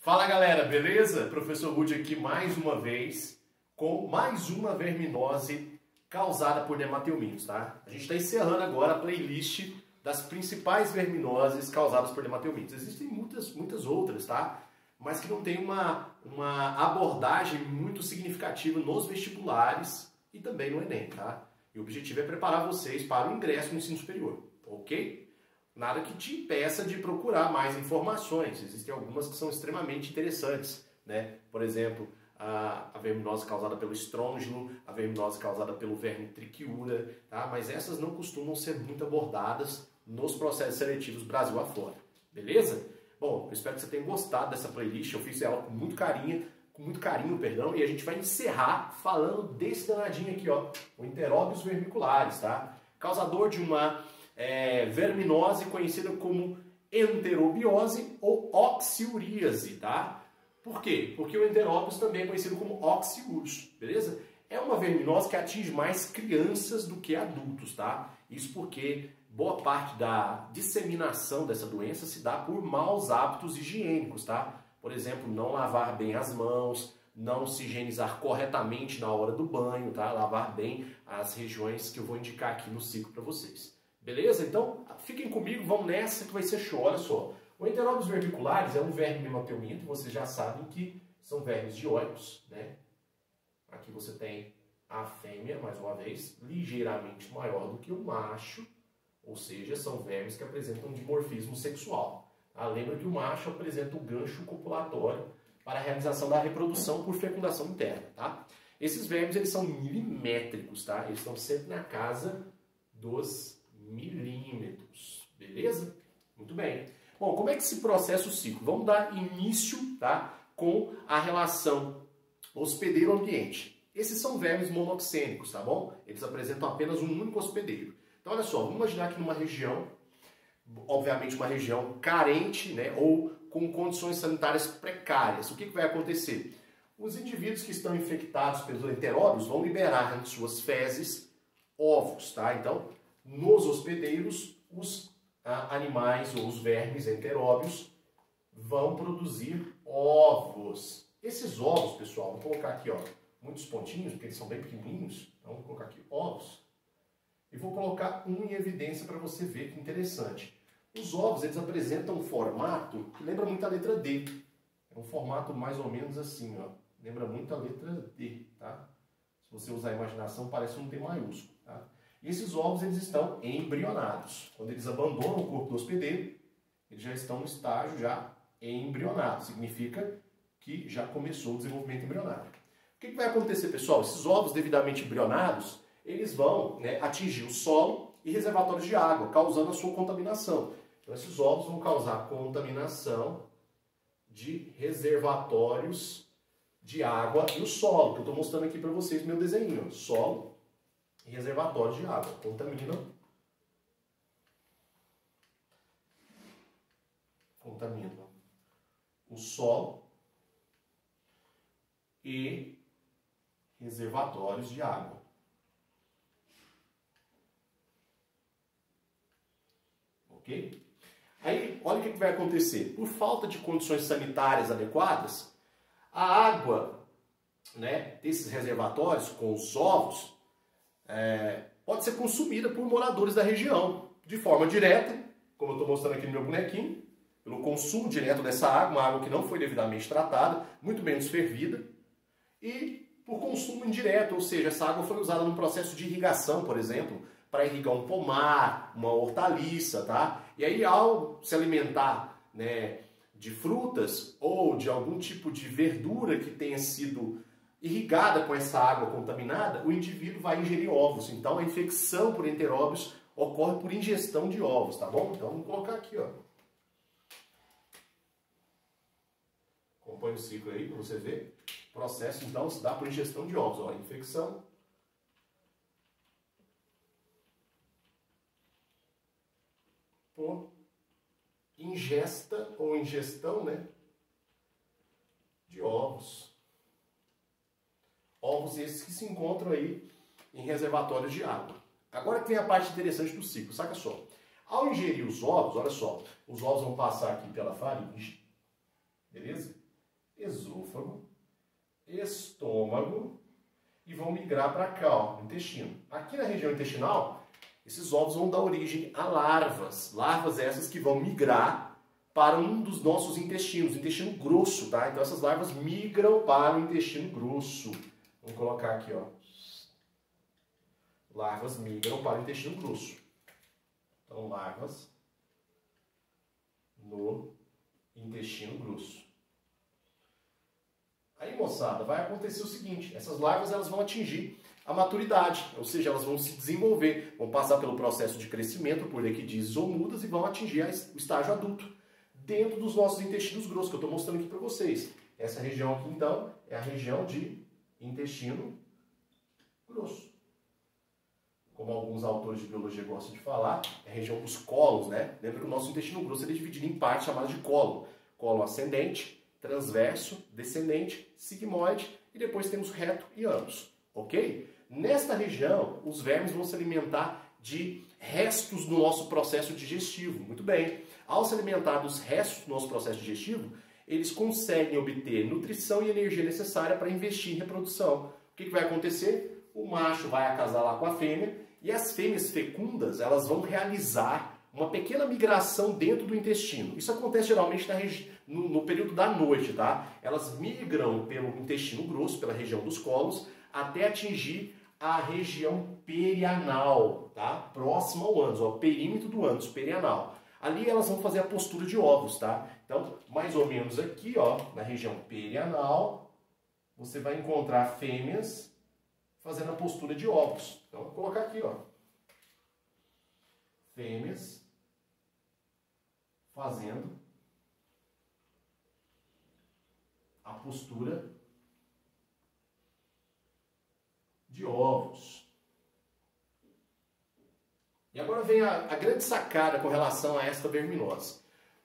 Fala galera, beleza? Professor Rudy aqui mais uma vez com mais uma verminose causada por nematelmintos, tá? A gente está encerrando agora a playlist das principais verminoses causadas por nematelmintos. Existem muitas outras, tá? Mas que não tem uma abordagem muito significativa nos vestibulares e também no Enem, tá? E o objetivo é preparar vocês para o ingresso no ensino superior, ok? Nada que te impeça de procurar mais informações. Existem algumas que são extremamente interessantes, né? Por exemplo, a verminose causada pelo estrôngilo, a verminose causada pelo verme triquiúria, tá? Mas essas não costumam ser muito abordadas nos processos seletivos Brasil afora, beleza? Bom, eu espero que você tenha gostado dessa playlist. Eu fiz ela com muito carinho, e a gente vai encerrar falando desse danadinho aqui, ó, o Enteróbios vermiculares, tá? Causador de uma verminose conhecida como enterobiose ou oxiuríase, tá? Por quê? Porque o enteróbios também é conhecido como oxiúrios, beleza? É uma verminose que atinge mais crianças do que adultos, tá? Isso porque boa parte da disseminação dessa doença se dá por maus hábitos higiênicos, tá? Por exemplo, não lavar bem as mãos, não se higienizar corretamente na hora do banho, tá? Lavar bem as regiões que eu vou indicar aqui no ciclo para vocês. Beleza? Então, fiquem comigo, vamos nessa que vai ser show. Olha só, o Enteróbios vermiculares é um verme nematelminto, vocês já sabem que são vermes dioicos, né? Aqui você tem a fêmea, mais uma vez, ligeiramente maior do que o macho, ou seja, são vermes que apresentam dimorfismo sexual. Tá? Lembra que o macho apresenta o gancho copulatório para a realização da reprodução por fecundação interna, tá? Esses vermes, eles são milimétricos, tá? Eles estão sempre na casa dos milímetros, beleza? Muito bem. Bom, como é que se processa o ciclo? Vamos dar início, tá, com a relação hospedeiro-ambiente. Esses são vermes monoxênicos, tá bom? Eles apresentam apenas um único hospedeiro. Então, olha só, vamos imaginar que numa região, obviamente uma região carente, né, ou com condições sanitárias precárias, o que vai acontecer? Os indivíduos que estão infectados pelos enteróbios vão liberar em suas fezes ovos, tá? Então, nos hospedeiros, os animais ou os vermes enteróbios vão produzir ovos. Esses ovos, pessoal, vou colocar aqui, ó, muitos pontinhos, porque eles são bem pequenininhos. Então, vou colocar aqui ovos. E vou colocar um em evidência para você ver que interessante. Os ovos, eles apresentam um formato que lembra muito a letra D. É um formato mais ou menos assim, ó. Lembra muito a letra D, tá? Se você usar a imaginação, parece um D maiúsculo, tá? E esses ovos, eles estão embrionados. Quando eles abandonam o corpo do hospedeiro, eles já estão no estágio já embrionado. Significa que já começou o desenvolvimento embrionário. O que vai acontecer, pessoal? Esses ovos devidamente embrionados, eles vão, né, atingir o solo e reservatórios de água, causando a sua contaminação. Então, esses ovos vão causar contaminação de reservatórios de água e o solo, que eu estou mostrando aqui para vocês no meu desenho. Solo e reservatórios de água. Contaminam o solo e reservatórios de água. Ok? Aí, olha o que vai acontecer. Por falta de condições sanitárias adequadas, a água, né, desses reservatórios com os ovos pode ser consumida por moradores da região, de forma direta, como eu estou mostrando aqui no meu bonequinho, pelo consumo direto dessa água, uma água que não foi devidamente tratada, muito menos fervida, e por consumo indireto, ou seja, essa água foi usada num processo de irrigação, por exemplo, para irrigar um pomar, uma hortaliça, tá? E aí, ao se alimentar, né, de frutas ou de algum tipo de verdura que tenha sido irrigada com essa água contaminada, o indivíduo vai ingerir ovos. Então, a infecção por enteróbios ocorre por ingestão de ovos, tá bom? Então, vamos colocar aqui, ó. Acompanhe o ciclo aí para você ver. O processo, então, se dá por ingestão de ovos. Ó, infecção. Por ingesta ou ingestão, né, de ovos. Ovos esses que se encontram aí em reservatórios de água. Agora que vem a parte interessante do ciclo, saca só. Ao ingerir os ovos, olha só, os ovos vão passar aqui pela faringe, beleza? esôfago, estômago e vão migrar para cá, ó, no intestino. Aqui na região intestinal, esses ovos vão dar origem a larvas. Larvas essas que vão migrar para um dos nossos intestinos, intestino grosso, tá? Então essas larvas migram para o intestino grosso. Vamos colocar aqui, ó. Larvas migram para o intestino grosso. Então, larvas no intestino grosso. Aí, moçada, vai acontecer o seguinte, essas larvas elas vão atingir a maturidade, ou seja, elas vão se desenvolver, vão passar pelo processo de crescimento por equidizes ou mudas e vão atingir o estágio adulto, dentro dos nossos intestinos grossos, que eu estou mostrando aqui para vocês. Essa região aqui, então, é a região de intestino grosso. Como alguns autores de biologia gostam de falar, é a região dos colos, né? Lembra que o nosso intestino grosso ele é dividido em partes chamadas de colo. Colo ascendente, transverso, descendente, sigmoide e depois temos reto e ânus, ok? Nesta região, os vermes vão se alimentar de restos do nosso processo digestivo. Muito bem. Ao se alimentar dos restos do nosso processo digestivo, eles conseguem obter nutrição e energia necessária para investir em reprodução. O que vai acontecer? O macho vai acasalar com a fêmea e as fêmeas fecundas elas vão realizar uma pequena migração dentro do intestino. Isso acontece geralmente no período da noite, tá? Elas migram pelo intestino grosso, pela região dos colos, até atingir a região perianal, tá? Próxima ao ânus, o perímetro do ânus, perianal. Ali elas vão fazer a postura de ovos, tá? Então, mais ou menos aqui, ó, na região perianal, você vai encontrar fêmeas fazendo a postura de ovos. Então, vou colocar aqui, ó. Fêmeas fazendo a postura de ovos. E agora vem a grande sacada com relação a esta verminose.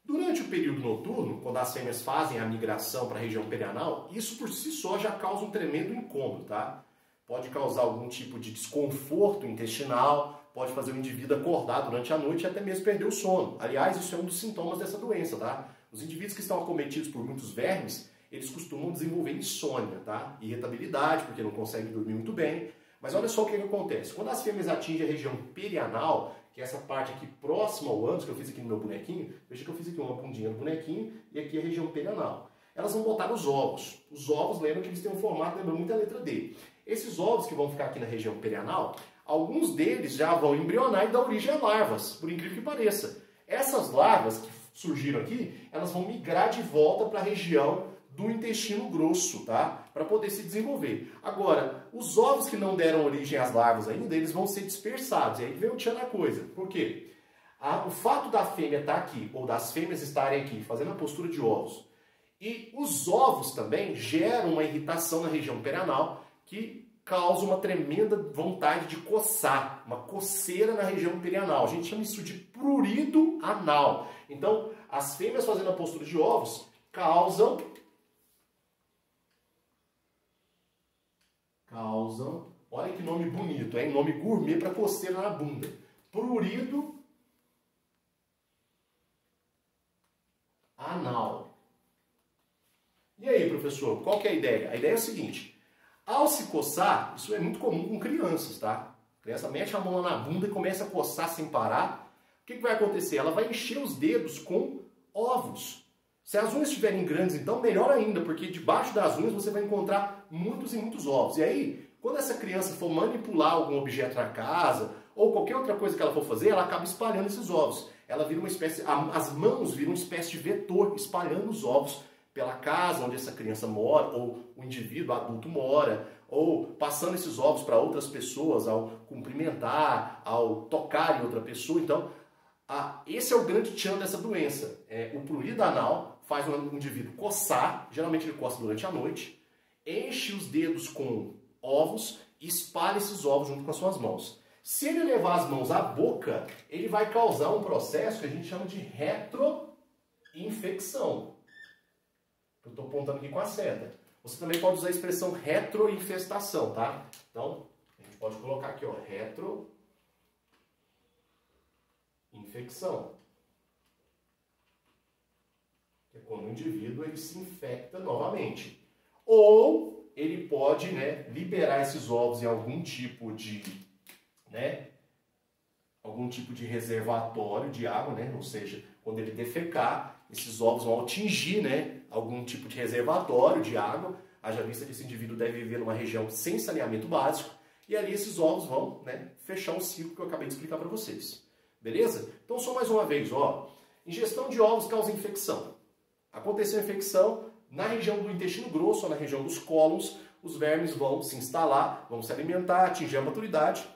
Durante o período noturno, quando as fêmeas fazem a migração para a região perianal, isso por si só já causa um tremendo incômodo, tá? Pode causar algum tipo de desconforto intestinal, pode fazer o indivíduo acordar durante a noite e até mesmo perder o sono. Aliás, isso é um dos sintomas dessa doença, tá? Os indivíduos que estão acometidos por muitos vermes, eles costumam desenvolver insônia, tá? Irritabilidade, porque não conseguem dormir muito bem. Mas olha só o que acontece. Quando as fêmeas atingem a região perianal, que é essa parte aqui próxima ao ânus, que eu fiz aqui no meu bonequinho, veja que eu fiz aqui uma bundinha no bonequinho e aqui a região perianal. Elas vão botar os ovos. Os ovos, lembra que eles têm um formato, lembra muito a letra D. Esses ovos que vão ficar aqui na região perianal, alguns deles já vão embrionar e dar origem a larvas, por incrível que pareça. Essas larvas que surgiram aqui, elas vão migrar de volta para a região do intestino grosso, tá? Para poder se desenvolver. Agora, os ovos que não deram origem às larvas ainda, eles vão ser dispersados. E aí vem o tchan da coisa. Por quê? O fato da fêmea estar aqui, ou das fêmeas estarem aqui, fazendo a postura de ovos, e os ovos também geram uma irritação na região perianal, que causa uma tremenda vontade de coçar, uma coceira na região perianal. A gente chama isso de prurido anal. Então, as fêmeas fazendo a postura de ovos causam, olha que nome bonito, hein? Nome gourmet para coceira na bunda. Prurido anal. E aí, professor, qual que é a ideia? A ideia é a seguinte: ao se coçar, isso é muito comum com crianças, tá? A criança mete a mão lá na bunda e começa a coçar sem parar. O que vai acontecer? Ela vai encher os dedos com ovos. Se as unhas estiverem grandes, então, melhor ainda, porque debaixo das unhas você vai encontrar muitos e muitos ovos. E aí, quando essa criança for manipular algum objeto na casa, ou qualquer outra coisa que ela for fazer, ela acaba espalhando esses ovos. Ela vira uma espécie, as mãos viram uma espécie de vetor, espalhando os ovos pela casa onde essa criança mora, ou o indivíduo adulto mora, ou passando esses ovos para outras pessoas ao cumprimentar, ao tocar em outra pessoa. Então, esse é o grande tchan dessa doença. O prurido anal faz um indivíduo coçar, geralmente ele coça durante a noite, enche os dedos com ovos e espalha esses ovos junto com as suas mãos. Se ele levar as mãos à boca, ele vai causar um processo que a gente chama de retroinfecção. Eu estou apontando aqui com a seta. Você também pode usar a expressão retroinfestação, tá? Então, a gente pode colocar aqui, ó, retroinfecção. que é quando o indivíduo ele se infecta novamente. Ou ele pode, né, liberar esses ovos em algum tipo de reservatório de água, né? Ou seja, quando ele defecar, esses ovos vão atingir, né, algum tipo de reservatório de água. Haja vista que esse indivíduo deve viver numa região sem saneamento básico, e ali esses ovos vão, né, fechar o ciclo que eu acabei de explicar para vocês. Beleza? Então, só mais uma vez, ó. Ingestão de ovos causa infecção. Aconteceu a infecção na região do intestino grosso ou na região dos cólons, os vermes vão se instalar, vão se alimentar, atingir a maturidade.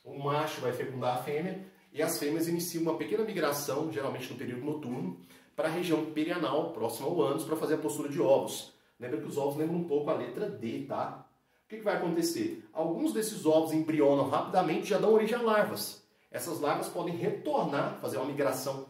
O macho vai fecundar a fêmea e as fêmeas iniciam uma pequena migração, geralmente no período noturno, para a região perianal, próxima ao ânus, para fazer a postura de ovos. Lembra que os ovos lembram um pouco a letra D, tá? O que vai acontecer? Alguns desses ovos embrionam rapidamente e já dão origem a larvas. Essas larvas podem retornar, fazer uma migração,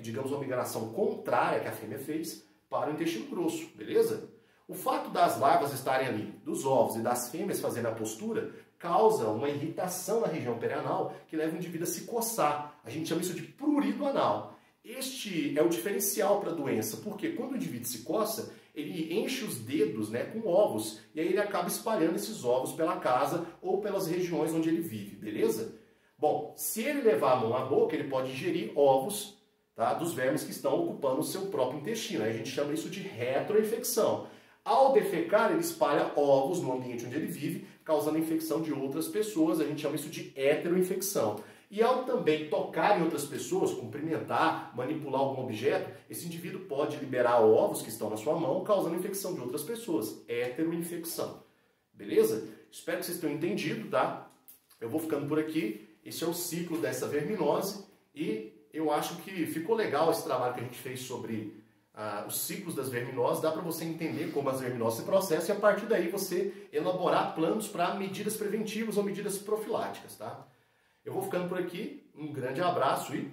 digamos uma migração contrária que a fêmea fez, para o intestino grosso, beleza? O fato das larvas estarem ali, dos ovos e das fêmeas fazendo a postura, causa uma irritação na região perianal que leva o indivíduo a se coçar. A gente chama isso de prurido anal. Este é o diferencial para a doença, porque quando o indivíduo se coça, ele enche os dedos, né, com ovos, e aí ele acaba espalhando esses ovos pela casa ou pelas regiões onde ele vive, beleza? Bom, se ele levar a mão à boca, ele pode ingerir ovos, tá, dos vermes que estão ocupando o seu próprio intestino. Aí a gente chama isso de retroinfecção. Ao defecar, ele espalha ovos no ambiente onde ele vive, causando a infecção de outras pessoas. A gente chama isso de heteroinfecção. E ao também tocar em outras pessoas, cumprimentar, manipular algum objeto, esse indivíduo pode liberar ovos que estão na sua mão, causando infecção de outras pessoas. Heteroinfecção. Beleza? Espero que vocês tenham entendido, tá? Eu vou ficando por aqui. Esse é o ciclo dessa verminose e eu acho que ficou legal esse trabalho que a gente fez sobre os ciclos das verminoses. Dá para você entender como as verminoses se processam e a partir daí você elaborar planos para medidas preventivas ou medidas profiláticas, tá? Eu vou ficando por aqui. Um grande abraço e